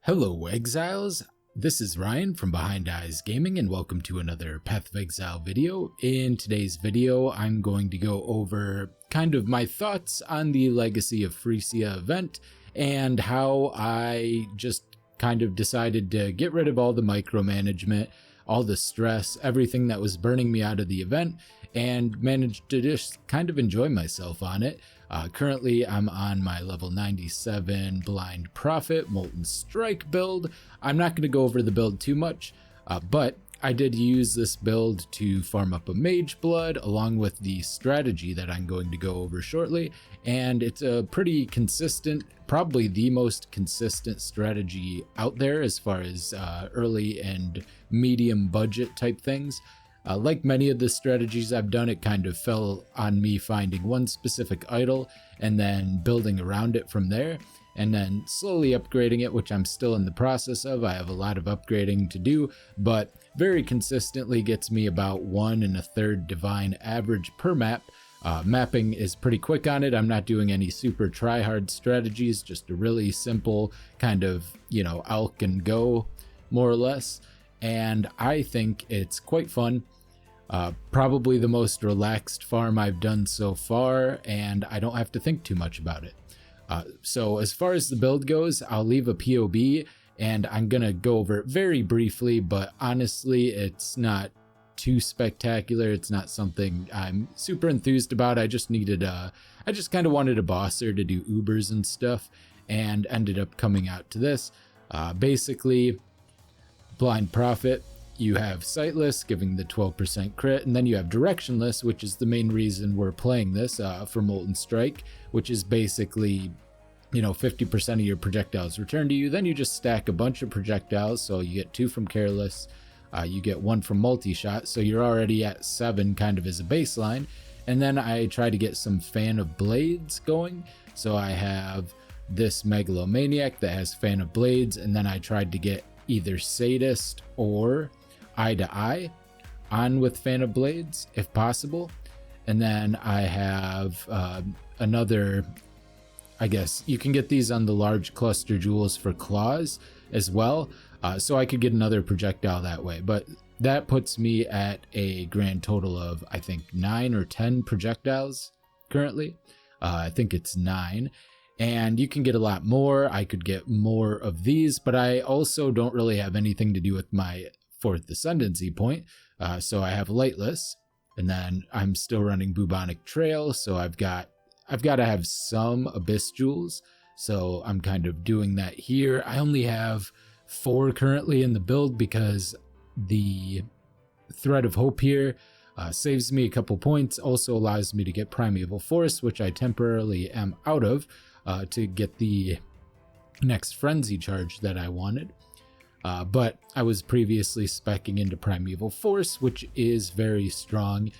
Hello Exiles, this is Ryan from Behind Eyes Gaming and welcome to another Path of Exile video. In today's video I'm going to go over kind of my thoughts on the Legacy of Phrecia event and how I just kind of decided to get rid of all the micromanagement, all the stress, everything that was burning me out of the event, and managed to just kind of enjoy myself on it. Currently, I'm on my level 97 Blind Prophet Molten Strike build. I'm not going to go over the build too much, but I did use this build to farm up a Mageblood along with the strategy that I'm going to go over shortly, and it's a pretty consistent, probably the most consistent strategy out there as far as early and medium budget type things. Like many of the strategies I've done, it kind of fell on me finding one specific idol and then building around it from there, and then slowly upgrading it, which I'm still in the process of. I have a lot of upgrading to do, but very consistently gets me about 1 1/3 divine average per map. Mapping is pretty quick on it. I'm not doing any super try-hard strategies, just a really simple kind of, alch and go, more or less. And I think it's quite fun. Probably the most relaxed farm I've done so far, and I don't have to think too much about it. So as far as the build goes, I'll leave a POB, and I'm gonna go over it very briefly, but honestly, it's not too spectacular. It's not something I'm super enthused about. I just kind of wanted a bosser to do Ubers and stuff, and ended up coming out to this. Basically, Blind Prophet, you have Sightless, giving the 12% crit, and then you have Directionless, which is the main reason we're playing this for Molten Strike, which is basically, 50% of your projectiles return to you. Then you just stack a bunch of projectiles, so you get 2 from Careless, you get 1 from Multi-Shot, so you're already at 7 kind of as a baseline. And then I try to get some Fan of Blades going, so I have this Megalomaniac that has Fan of Blades, and then I tried to get either Sadist or Eye to Eye on with Fan of Blades if possible. And then I have another, I guess you can get these on the large cluster jewels for claws as well, so I could get another projectile that way. But that puts me at a grand total of, I think, 9 or 10 projectiles currently. I think it's 9. And you can get a lot more. I could get more of these, but I also don't really have anything to do with my 4th ascendancy point. So I have Lightless, and then I'm still running Bubonic Trail, so I've got to have some Abyss Jewels. So I'm kind of doing that here. I only have 4 currently in the build because the Thread of Hope here saves me a couple points, also allows me to get Primeval Force, which I temporarily am out of, to get the next Frenzy charge that I wanted. But I was previously speccing into Primeval Force, which is very strong,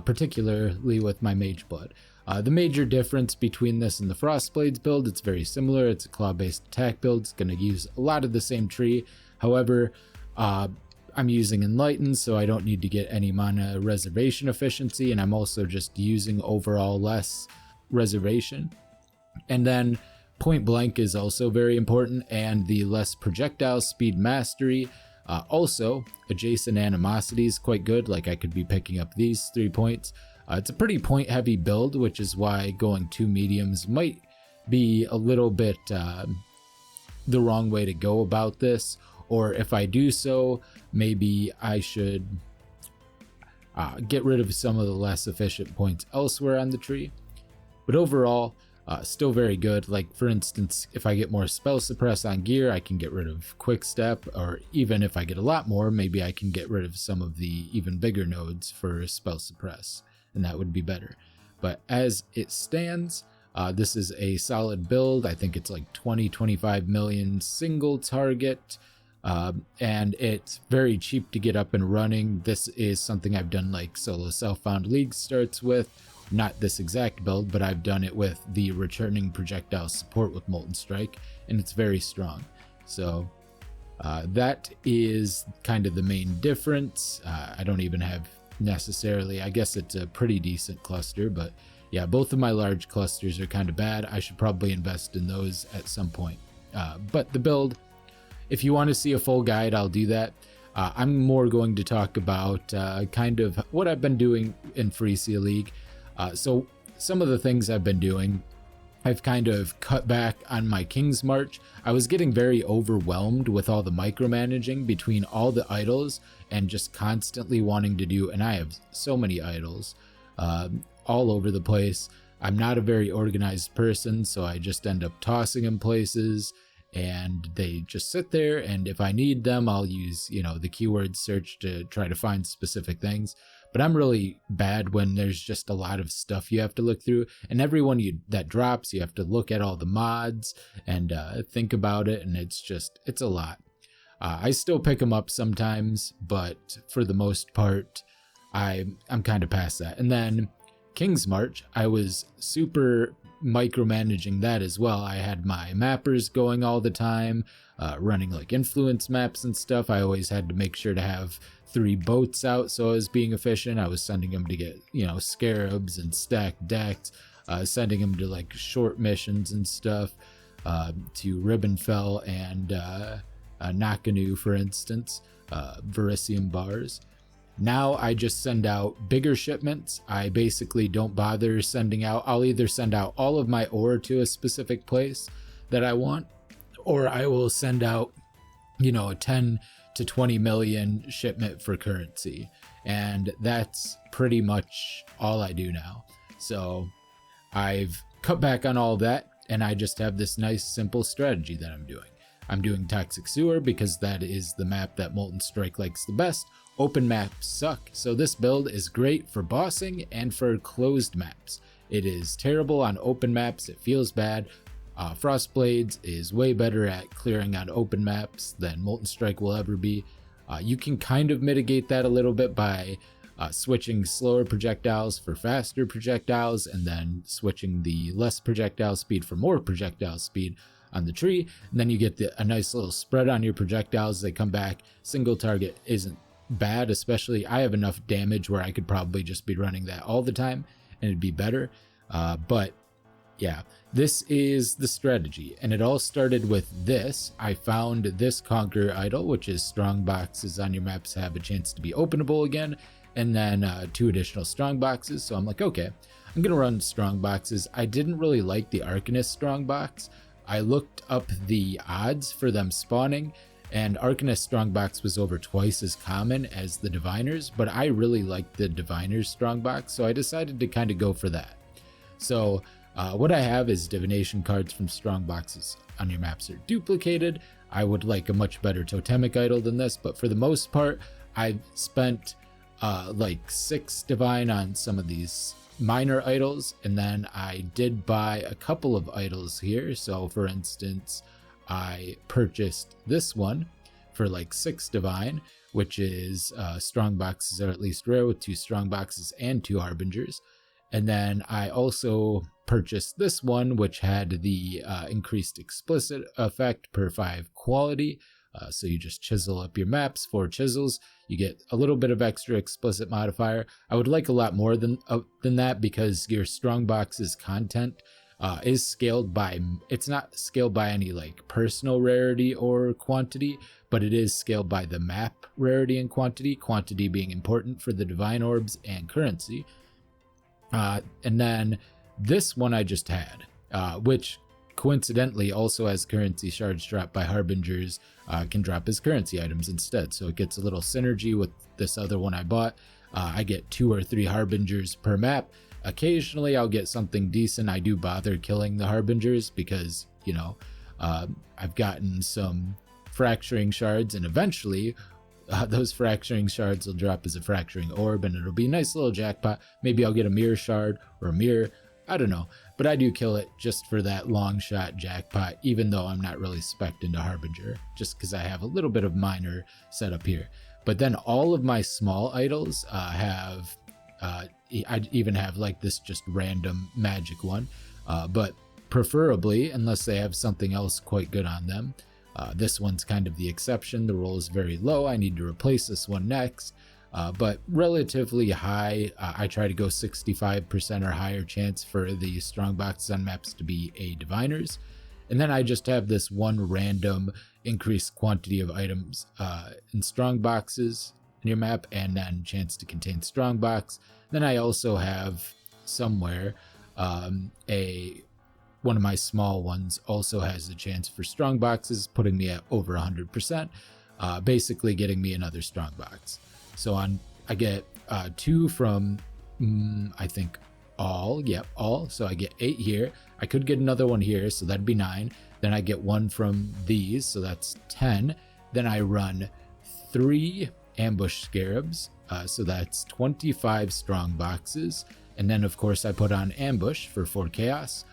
particularly with my Mageblood. The major difference between this and the Frostblades build, it's very similar. It's a claw-based attack build. It's going to use a lot of the same tree. However, I'm using Enlighten, so I don't need to get any mana reservation efficiency, and I'm also just using overall less reservation. And then Point Blank is also very important, and the less projectile speed mastery. Also, adjacent animosity is quite good, like I could be picking up these 3 points. It's a pretty point heavy build, which is why going 2 mediums might be a little bit the wrong way to go about this. Or if I do so, maybe I should get rid of some of the less efficient points elsewhere on the tree. But overall, still very good. Like, for instance, if I get more Spell Suppress on gear, I can get rid of Quick Step, or even if I get a lot more, maybe I can get rid of some of the even bigger nodes for Spell Suppress, and that would be better. But as it stands, this is a solid build. I think it's like 20-25 million single target, and it's very cheap to get up and running. This is something I've done like solo self-found league starts with. Not this exact build, but I've done it with the returning projectile support with Molten Strike, and it's very strong. So that is kind of the main difference. I don't even have necessarily, I guess it's a pretty decent cluster, but yeah, both of my large clusters are kind of bad. I should probably invest in those at some point. But the build if you want to see a full guide, I'll do that. I'm more going to talk about kind of what I've been doing in Phrecia League. So some of the things I've been doing, I've kind of cut back on my King's March. I was getting very overwhelmed with all the micromanaging between all the idols and just constantly wanting to do, and I have so many idols all over the place. I'm not a very organized person, so I just end up tossing them places and they just sit there, and if I need them, I'll use, the keyword search to try to find specific things. But I'm really bad when there's just a lot of stuff you have to look through, and every one that drops, you have to look at all the mods and think about it, and it's a lot. I still pick them up sometimes, but for the most part, I'm kind of past that. And then King's March, I was super micromanaging that as well. I had my mappers going all the time, running like influence maps and stuff. I always had to make sure to have 3 boats out, so I was being efficient. I was sending them to get, scarabs and stack decks, sending them to like short missions and stuff, to Ribbonfell and Nakanu, for instance, Verisium bars. Now I just send out bigger shipments. I basically don't bother sending out. I'll either send out all of my ore to a specific place that I want, or I will send out, a 10 to 20 million shipment for currency. And that's pretty much all I do now. So I've cut back on all that, and I just have this nice simple strategy that I'm doing. I'm doing Toxic Sewer because that is the map that Molten Strike likes the best. Open maps suck, so this build is great for bossing and for closed maps. It is terrible on open maps, it feels bad. Frostblades is way better at clearing on open maps than Molten Strike will ever be. You can kind of mitigate that a little bit by switching slower projectiles for faster projectiles, and then switching the less projectile speed for more projectile speed on the tree. And then you get a nice little spread on your projectiles. They come back. Single target isn't bad, especially I have enough damage where I could probably just be running that all the time and it'd be better. But yeah, this is the strategy, and it all started with this. I found this Conqueror idol, which is strong boxes on your maps have a chance to be openable again, and then 2 additional strong boxes. So I'm like, okay, I'm gonna run strong boxes. I didn't really like the Arcanist strong box. I looked up the odds for them spawning, and Arcanist Strongbox was over twice as common as the Diviners, but I really liked the Diviners Strongbox, so I decided to kind of go for that. So what I have is divination cards from Strongboxes on your maps are duplicated. I would like a much better totemic idol than this, but for the most part, I've spent like 6 divine on some of these minor idols, and then I did buy a couple of idols here. So for instance, I purchased this one for like 6 divine, which is strong boxes are at least rare with 2 strong boxes and 2 harbingers. And then I also purchased this one, which had the increased explicit effect per 5 quality. So you just chisel up your maps, 4 chisels, you get a little bit of extra explicit modifier. I would like a lot more than that, because your strong boxes content is scaled by, it's not scaled by any like personal rarity or quantity, but it is scaled by the map rarity and quantity being important for the divine orbs and currency. And then this one I just had, which coincidentally also has currency shards dropped by harbingers, can drop as currency items instead, so it gets a little synergy with this other one I bought. I get 2 or 3 harbingers per map. Occasionally I'll get something decent. I do bother killing the harbingers because, I've gotten some fracturing shards, and eventually those fracturing shards will drop as a fracturing orb, and it'll be a nice little jackpot. Maybe I'll get a mirror shard or a mirror, I don't know, but I do kill it just for that long shot jackpot, even though I'm not really spec'd into harbinger, just because I have a little bit of minor set up here. But then all of my small idols have I even have like this just random magic one, but preferably, unless they have something else quite good on them, this one's kind of the exception. The roll is very low. I need to replace this one next, but relatively high. I try to go 65% or higher chance for the strong boxes on maps to be a diviners. And then I just have this one random increased quantity of items in strong boxes in your map, and then chance to contain strong box. Then I also have somewhere one of my small ones also has the chance for strong boxes, putting me at over 100%, basically getting me another strong box. So I get 2 from I think all. So I get 8 here. I could get another one here, so that'd be 9. Then I get 1 from these, so that's 10. Then I run 3 ambush scarabs, so that's 25 strong boxes. And then of course I put on ambush for 4 chaos.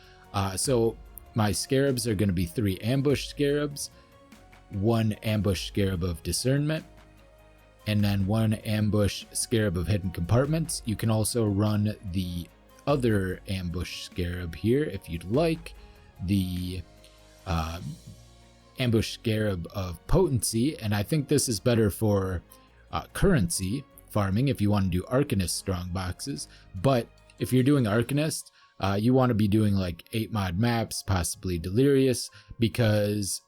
So my scarabs are going to be 3 ambush scarabs, 1 ambush scarab of discernment, and then 1 ambush scarab of hidden compartments. You can also run the other ambush scarab here if you'd like, the ambush scarab of potency, and I think this is better for currency farming if you want to do Arcanist strong boxes. But if you're doing Arcanist, you want to be doing like 8 mod maps, possibly Delirious, because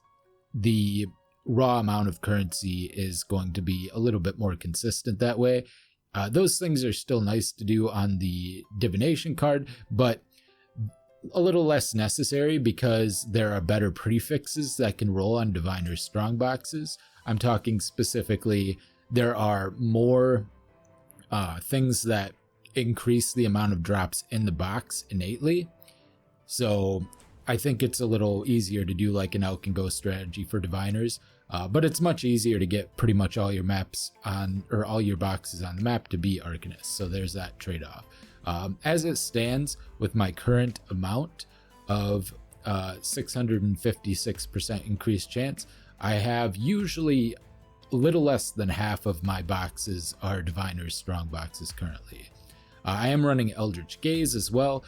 the raw amount of currency is going to be a little bit more consistent that way. Those things are still nice to do on the divination card, but a little less necessary because there are better prefixes that can roll on Diviner's strong boxes. I'm talking specifically, there are more things that increase the amount of drops in the box innately. So I think it's a little easier to do like an Elk and Go strategy for Diviners, but it's much easier to get pretty much all your maps on, or all your boxes on the map to be Arcanist. So there's that trade-off. As it stands with my current amount of 656% increased chance, I have usually a little less than half of my boxes are Diviner's strong boxes currently. I am running Eldritch Gaze as well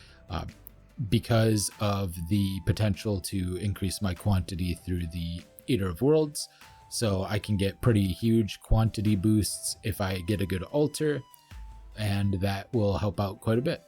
because of the potential to increase my quantity through the Eater of Worlds. So I can get pretty huge quantity boosts if I get a good altar, and that will help out quite a bit.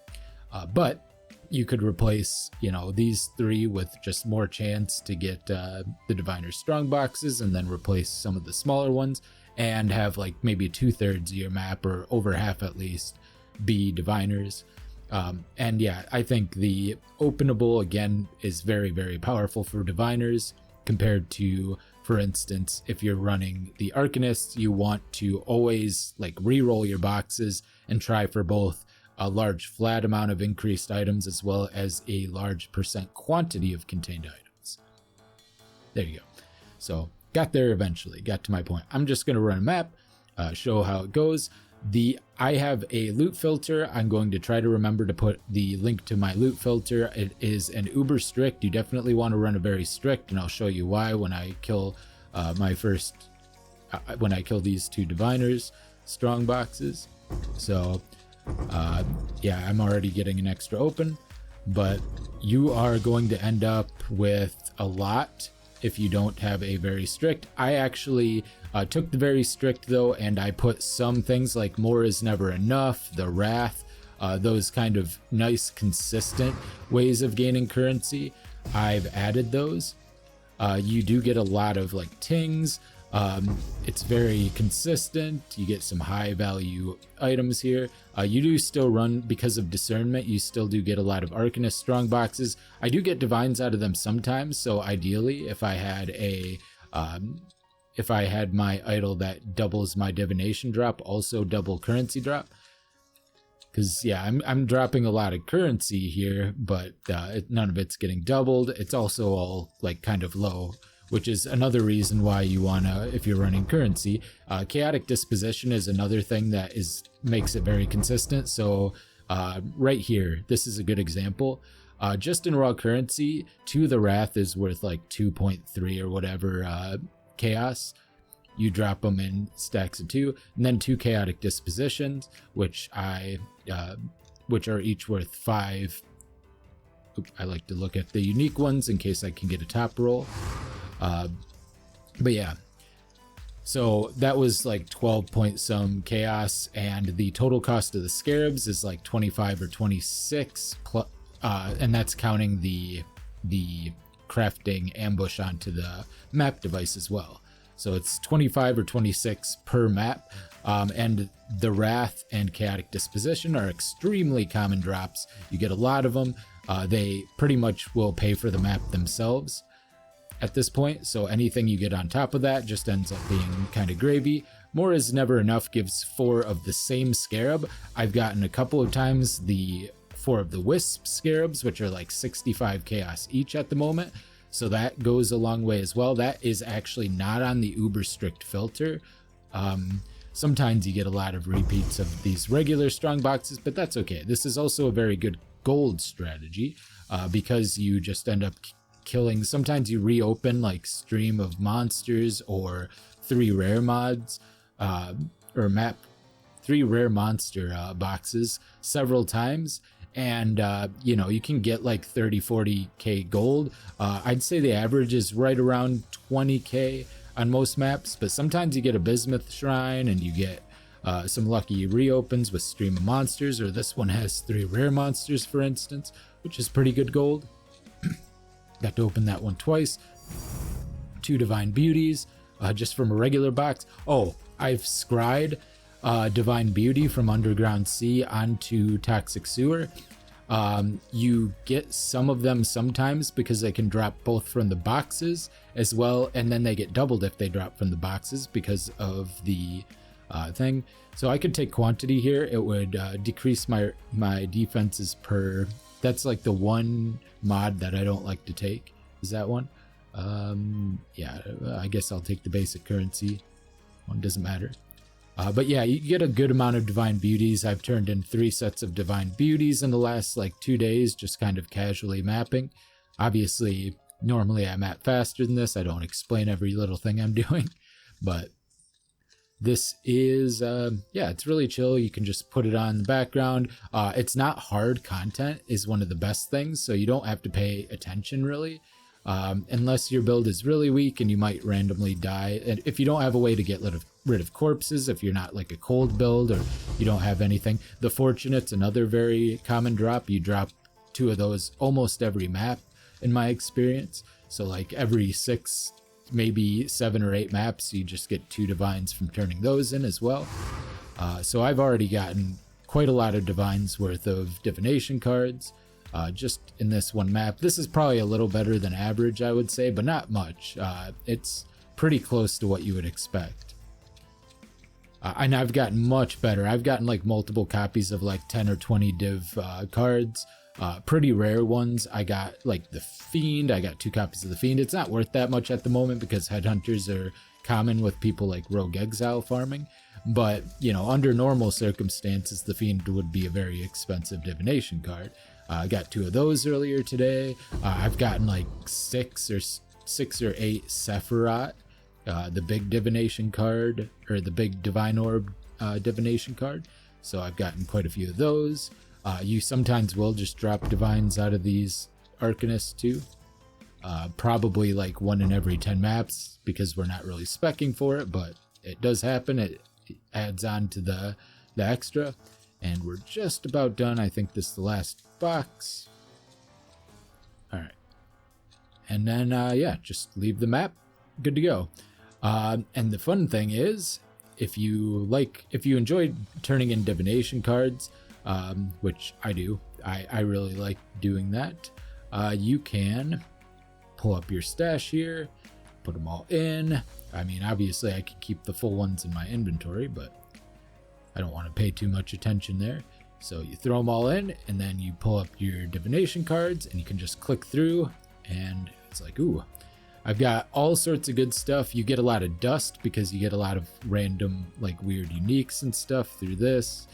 But you could replace, these 3 with just more chance to get the Diviner strong boxes, and then replace some of the smaller ones, and have like maybe 2/3 of your map, or over half at least, be Diviners. And yeah, I think the openable again is very, very powerful for Diviners compared to, for instance, if you're running the Arcanists, you want to always like re-roll your boxes and try for both a large flat amount of increased items as well as a large percent quantity of contained items. There you go. So got there eventually, got to my point. I'm just going to run a map, show how it goes. I have a loot filter. I'm going to try to remember to put the link to my loot filter. It is an uber strict. You definitely want to run a very strict, and I'll show you why when I kill when I kill these 2 Diviners strong boxes. So yeah, I'm already getting an extra open, but you are going to end up with a lot if you don't have a very strict. I actually took the very strict though, and I put some things like More is Never Enough, the Wrath, those kind of nice consistent ways of gaining currency. I've added those. You do get a lot of like tings. It's very consistent. You get some high value items here. You do still run, because of discernment, you still do get a lot of Arcanist strong boxes. I do get divines out of them sometimes, so ideally if I had my idol that doubles my divination drop, also double currency drop, because yeah, I'm dropping a lot of currency here, but none of it's getting doubled. It's also all like kind of low, which is another reason why you wanna, if you're running currency, chaotic disposition is another thing that makes it very consistent. So right here, this is a good example. Just in raw currency, 2 the Wrath is worth like 2.3 or whatever chaos. You drop them in stacks of 2, and then 2 chaotic dispositions, which are each worth 5. I like to look at the unique ones in case I can get a top roll. But yeah, so that was like 12 point some chaos, and the total cost of the scarabs is like 25 or 26 plus, and that's counting the crafting ambush onto the map device as well. So it's 25 or 26 per map, and the Wrath and Chaotic Disposition are extremely common drops. You get a lot of them. They pretty much will pay for the map themselves at this point, so anything you get on top of that just ends up being kind of gravy. More is never enough gives 4 of the same scarab. I've gotten a couple of times the 4 of the wisp scarabs, which are like 65 chaos each at the moment, so that goes a long way as well. That is actually not on the uber strict filter. Sometimes you get a lot of repeats of these regular strong boxes, but that's okay. This is also a very good gold strategy, because you just end up killing. Sometimes you reopen like Stream of Monsters or 3 rare mods, or map 3 rare monster boxes several times, and you can get like 30-40k gold. I'd say the average is right around 20k on most maps, but sometimes you get a bismuth shrine and you get some lucky reopens with Stream of Monsters, or this one has 3 rare monsters, for instance, which is pretty good gold. Got to open that one twice. 2 Divine Beauties, just from a regular box. Oh, I've scryed Divine Beauty from Underground Sea onto Toxic Sewer. You get some of them sometimes because they can drop both from the boxes as well, and then they get doubled if they drop from the boxes because of the thing. So I could take quantity here. It would decrease my defenses per. That's like the one mod that I don't like to take, is that one. Yeah, I guess I'll take the basic currency one, doesn't matter. But yeah, you get a good amount of Divine Beauties. I've turned in 3 sets of Divine Beauties in the last like 2 days, just kind of casually mapping. Obviously, normally I map faster than this. I don't explain every little thing I'm doing, but this is, yeah, it's really chill. You can just put it on in the background. It's not hard content is one of the best things, so you don't have to pay attention really, unless your build is really weak and you might randomly die. And if you don't have a way to get rid of corpses, if you're not like a cold build or you don't have anything, the Fortunate's another very common drop. You drop 2 of those almost every map in my experience. So like every 6, maybe 7 or 8 maps, you just get 2 divines from turning those in as well. So I've already gotten quite a lot of divines worth of divination cards just in this one map. This is probably a little better than average, I would say, but not much. It's pretty close to what you would expect. And I've gotten much better. I've gotten like multiple copies of like 10 or 20 div cards. Pretty rare ones. I got like the Fiend. I got 2 copies of the Fiend. It's not worth that much at the moment because headhunters are common with people like Rogue Exile farming. But, under normal circumstances, the Fiend would be a very expensive divination card. I got 2 of those earlier today. I've gotten like 6 or 8 Sephiroth, the big divination card, or the big Divine Orb divination card. So I've gotten quite a few of those. You sometimes will just drop divines out of these Arcanists too. Probably like 1 in every 10 maps because we're not really speccing for it, but it does happen. It adds on to the extra. And we're just about done. I think this is the last box. All right. And then, yeah, just leave the map. Good to go. And the fun thing is, if you enjoy turning in divination cards, which I do, I really like doing that. You can pull up your stash here, put them all in. I mean, obviously I could keep the full ones in my inventory, but I don't want to pay too much attention there. So you throw them all in, and then you pull up your divination cards, and you can just click through, and it's like, ooh, I've got all sorts of good stuff. You get a lot of dust because you get a lot of random, like, weird uniques and stuff through this.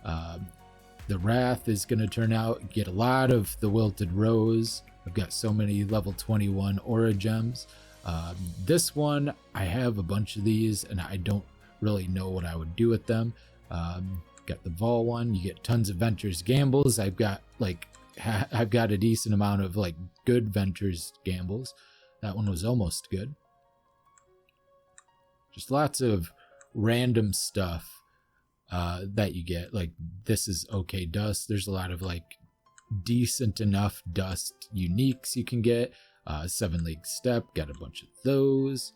The Wrath is going to turn out, get a lot of the Wilted Rose. I've got so many level 21 Aura Gems. This one, I have a bunch of these, and I don't really know what I would do with them. Got the Vol one. You get tons of Ventures Gambles. I've got a decent amount of like good Ventures Gambles. That one was almost good. Just lots of random stuff that you get. Like, this is okay dust. There's a lot of like decent enough dust uniques you can get. Seven League Step, got a bunch of those.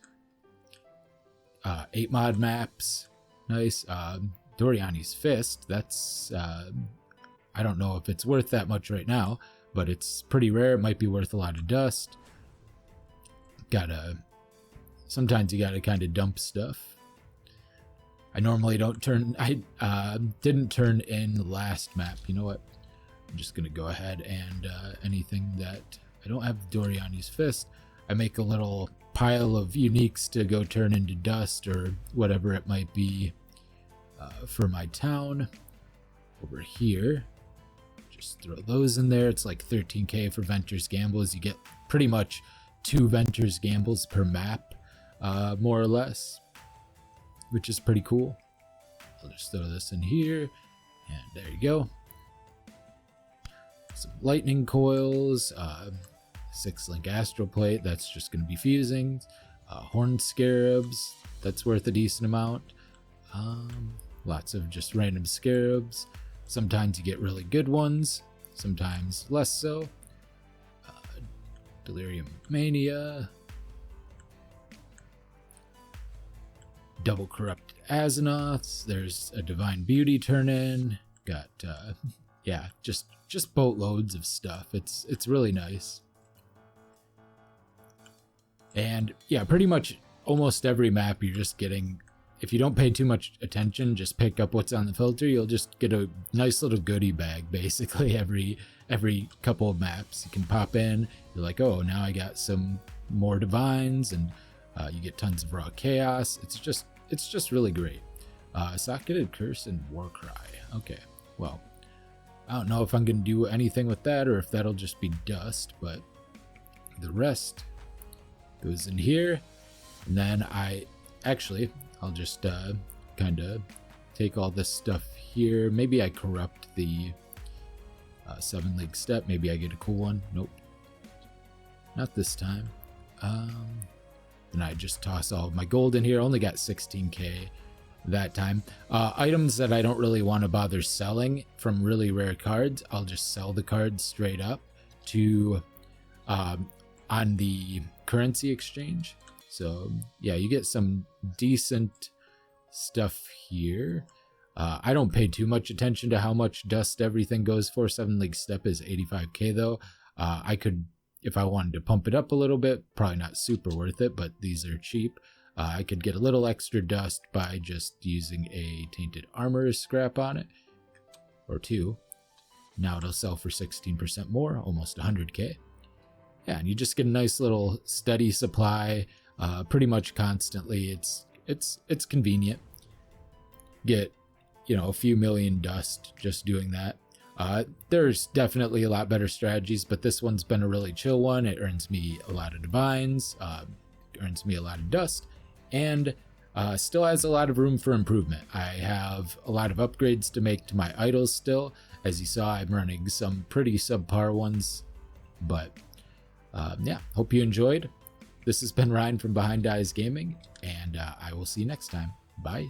8 mod maps, nice. Doriani's Fist, that's, I don't know if it's worth that much right now, but it's pretty rare. It might be worth a lot of dust. Sometimes you gotta kind of dump stuff. I normally don't turn, I didn't turn in the last map. You know what? I'm just gonna go ahead and anything that I don't have Doriani's Fist, I make a little pile of uniques to go turn into dust or whatever it might be for my town. Over here, just throw those in there. It's like 13k for Venter's Gambles. You get pretty much 2 Venter's Gambles per map, more or less, which is pretty cool. I'll just throw this in here, and there you go. Some lightning coils, 6-link astral plate, that's just going to be fusing. Horned scarabs, that's worth a decent amount. Lots of just random scarabs. Sometimes you get really good ones, sometimes less so. Delirium Mania. Double corrupted Azimuths. There's a Divine Beauty turn in. Got yeah, just boatloads of stuff. It's really nice. And yeah, pretty much almost every map you're just getting, if you don't pay too much attention, just pick up what's on the filter, you'll just get a nice little goodie bag basically every couple of maps. You can pop in, you're like, oh, now I got some more divines, and you get tons of raw chaos. It's just really great. Socketed Curse and Warcry. Okay, well, I don't know if I'm gonna do anything with that or if that'll just be dust, but the rest goes in here. And then I'll just kind of take all this stuff here. Maybe I corrupt the 7 League Step. Maybe I get a cool one. Nope, not this time. And I just toss all of my gold in here. Only got 16k that time. Items that I don't really want to bother selling from really rare cards, I'll just sell the cards straight up to on the currency exchange. So yeah, you get some decent stuff here. I don't pay too much attention to how much dust everything goes for. 7 League Step is 85k though. I could, if I wanted to pump it up a little bit, probably not super worth it, but these are cheap. I could get a little extra dust by just using a Tainted Armor scrap on it, or 2. Now it'll sell for 16% more, almost 100k. Yeah, and you just get a nice little steady supply, pretty much constantly. It's convenient. Get, you know, a few million dust just doing that. There's definitely a lot better strategies, but this one's been a really chill one. It earns me a lot of divines, earns me a lot of dust, and still has a lot of room for improvement. I have a lot of upgrades to make to my idols still. As you saw, I'm running some pretty subpar ones, but yeah, hope you enjoyed. This has been Ryan from Behind Eyes Gaming, and I will see you next time. Bye.